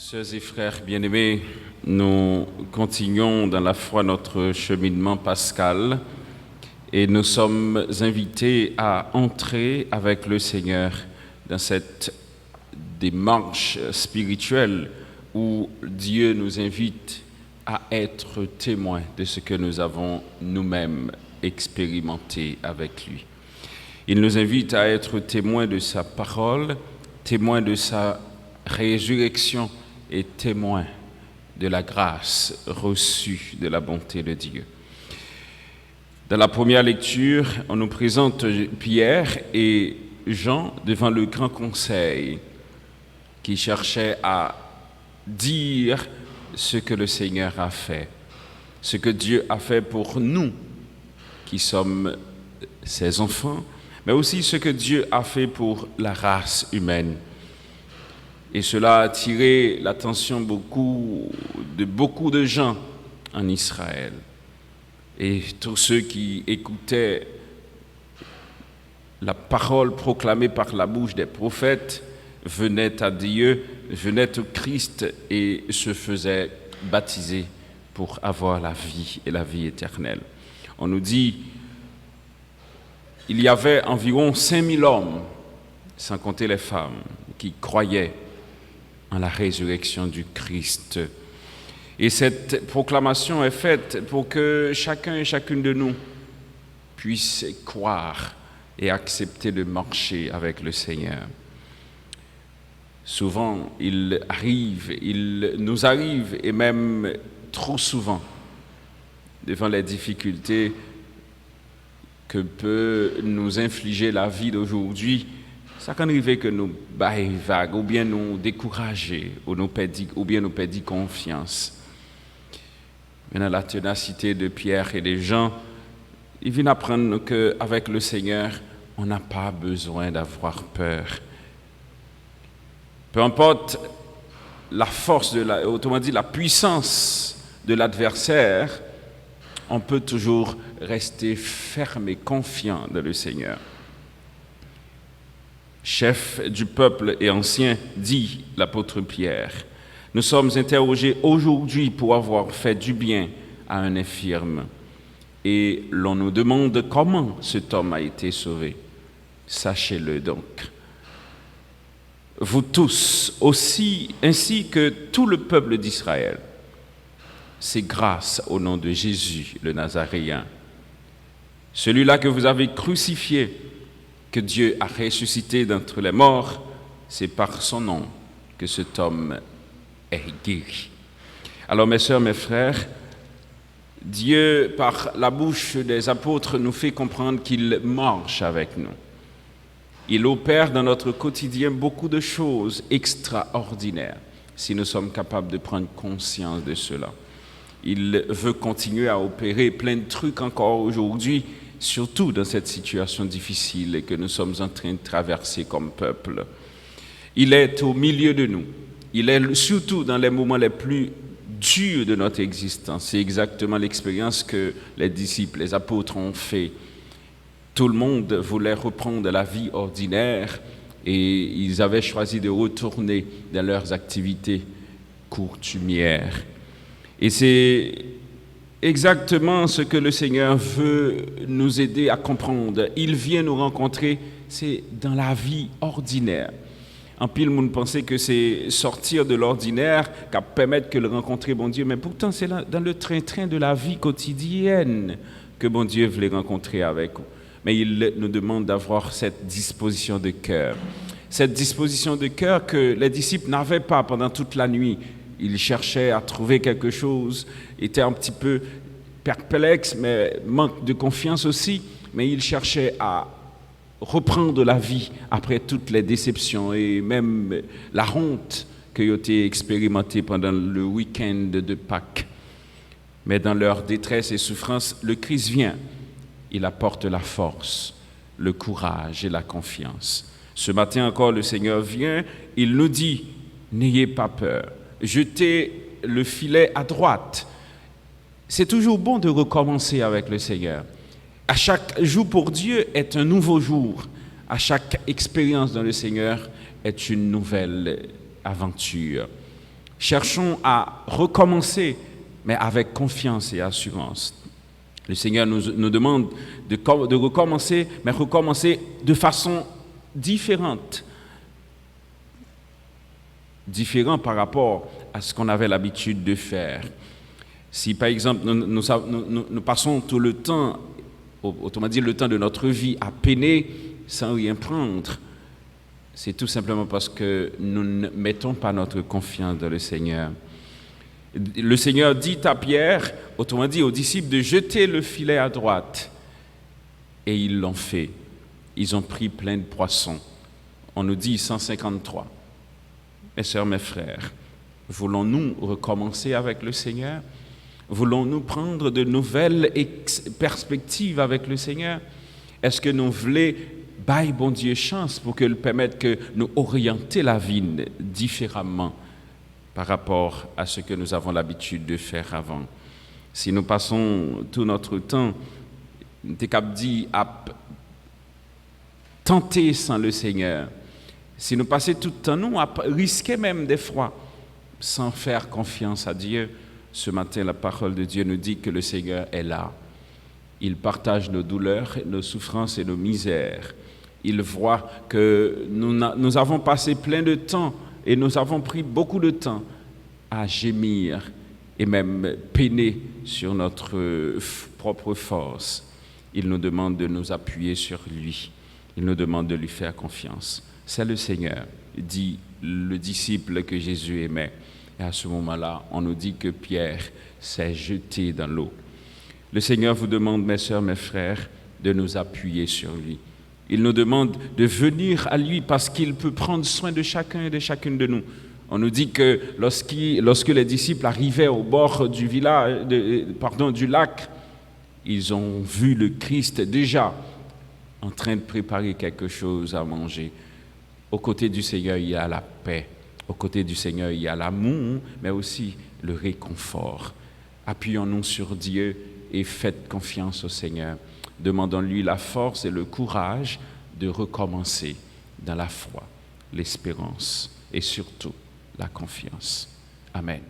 Sœurs et frères bien-aimés, nous continuons dans la foi notre cheminement pascal et nous sommes invités à entrer avec le Seigneur dans cette démarche spirituelle où Dieu nous invite à être témoins de ce que nous avons nous-mêmes expérimenté avec lui. Il nous invite à être témoins de sa parole, témoins de sa résurrection et témoins de la grâce reçue de la bonté de Dieu. Dans la première lecture, on nous présente Pierre et Jean devant le grand conseil qui cherchait à dire ce que le Seigneur a fait, ce que Dieu a fait pour nous qui sommes ses enfants, mais aussi ce que Dieu a fait pour la race humaine. Et cela a attiré l'attention beaucoup de gens en Israël. Et tous ceux qui écoutaient la parole proclamée par la bouche des prophètes venaient à Dieu, venaient au Christ et se faisaient baptiser pour avoir la vie et la vie éternelle. On nous dit il y avait environ 5000 hommes, sans compter les femmes, qui croyaient en la résurrection du Christ. Et cette proclamation est faite pour que chacun et chacune de nous puisse croire et accepter de marcher avec le Seigneur. Souvent, il nous arrive, et même trop souvent, devant les difficultés que peut nous infliger la vie d'aujourd'hui, ça peut arriver que nous baillons vagues, ou bien nous décourager, ou bien nous perdons confiance. Maintenant, la ténacité de Pierre et des gens, ils viennent apprendre qu'avec le Seigneur, on n'a pas besoin d'avoir peur. Peu importe la force, autrement dit la puissance de l'adversaire, on peut toujours rester ferme et confiant dans le Seigneur. Chef du peuple et ancien, dit l'apôtre Pierre, nous sommes interrogés aujourd'hui pour avoir fait du bien à un infirme. Et l'on nous demande comment cet homme a été sauvé. Sachez-le donc. Vous tous aussi, ainsi que tout le peuple d'Israël, c'est grâce au nom de Jésus, le Nazaréen, celui-là que vous avez crucifié, que Dieu a ressuscité d'entre les morts, c'est par son nom que cet homme est guéri. Alors mes sœurs, mes frères, Dieu, par la bouche des apôtres, nous fait comprendre qu'il marche avec nous. Il opère dans notre quotidien beaucoup de choses extraordinaires, si nous sommes capables de prendre conscience de cela. Il veut continuer à opérer plein de trucs encore aujourd'hui, surtout dans cette situation difficile que nous sommes en train de traverser comme peuple. Il est au milieu de nous. Il est surtout dans les moments les plus durs de notre existence. C'est exactement l'expérience que les disciples, les apôtres ont fait. Tout le monde voulait reprendre la vie ordinaire et ils avaient choisi de retourner dans leurs activités coutumières. Et c'est exactement ce que le Seigneur veut nous aider à comprendre. Il vient nous rencontrer, c'est dans la vie ordinaire. En pile, monde pensait que c'est sortir de l'ordinaire qui permettre que de rencontrer bon Dieu, mais pourtant c'est dans le train-train de la vie quotidienne que bon Dieu voulait rencontrer avec nous. Mais il nous demande d'avoir cette disposition de cœur. Cette disposition de cœur que les disciples n'avaient pas pendant toute la nuit. Ils cherchaient à trouver quelque chose, étaient un petit peu perplexes, mais manque de confiance aussi. Mais ils cherchaient à reprendre la vie après toutes les déceptions et même la honte qu'ils ont expérimentée pendant le week-end de Pâques. Mais dans leur détresse et souffrance, le Christ vient. Il apporte la force, le courage et la confiance. Ce matin encore, le Seigneur vient, il nous dit, n'ayez pas peur. Jetez le filet à droite. C'est toujours bon de recommencer avec le Seigneur. À chaque jour pour Dieu est un nouveau jour. À chaque expérience dans le Seigneur est une nouvelle aventure. Cherchons à recommencer, mais avec confiance et assurance. Le Seigneur nous demande de recommencer, mais recommencer de façon différente. Différent par rapport à ce qu'on avait l'habitude de faire. Si par exemple nous passons tout le temps, autrement dit le temps de notre vie à peiner sans rien prendre, c'est tout simplement parce que nous ne mettons pas notre confiance dans le Seigneur. Le Seigneur dit à Pierre, autrement dit aux disciples, de jeter le filet à droite. Et ils l'ont fait. Ils ont pris plein de poissons. On nous dit 153. Mes sœurs, mes frères, voulons-nous recommencer avec le Seigneur? Voulons-nous prendre de nouvelles perspectives avec le Seigneur? Est-ce que nous voulons bailler bon Dieu chance pour qu'il permette que nous orienter la vie différemment par rapport à ce que nous avons l'habitude de faire avant? Si nous passons tout notre temps, à tenter sans le Seigneur, si nous passons tout le temps, nous, à risquer même des fois, sans faire confiance à Dieu, ce matin, la parole de Dieu nous dit que le Seigneur est là. Il partage nos douleurs, nos souffrances et nos misères. Il voit que nous avons passé plein de temps et nous avons pris beaucoup de temps à gémir et même peiner sur notre propre force. Il nous demande de nous appuyer sur lui. Il nous demande de lui faire confiance. C'est le Seigneur, dit le disciple que Jésus aimait. Et à ce moment-là, on nous dit que Pierre s'est jeté dans l'eau. Le Seigneur vous demande, mes sœurs, mes frères, de nous appuyer sur lui. Il nous demande de venir à lui parce qu'il peut prendre soin de chacun et de chacune de nous. On nous dit que lorsque les disciples arrivaient au bord du lac, ils ont vu le Christ déjà en train de préparer quelque chose à manger. Au côté du Seigneur, il y a la paix. Au côté du Seigneur, il y a l'amour, mais aussi le réconfort. Appuyons-nous sur Dieu et faites confiance au Seigneur. Demandons-lui la force et le courage de recommencer dans la foi, l'espérance et surtout la confiance. Amen.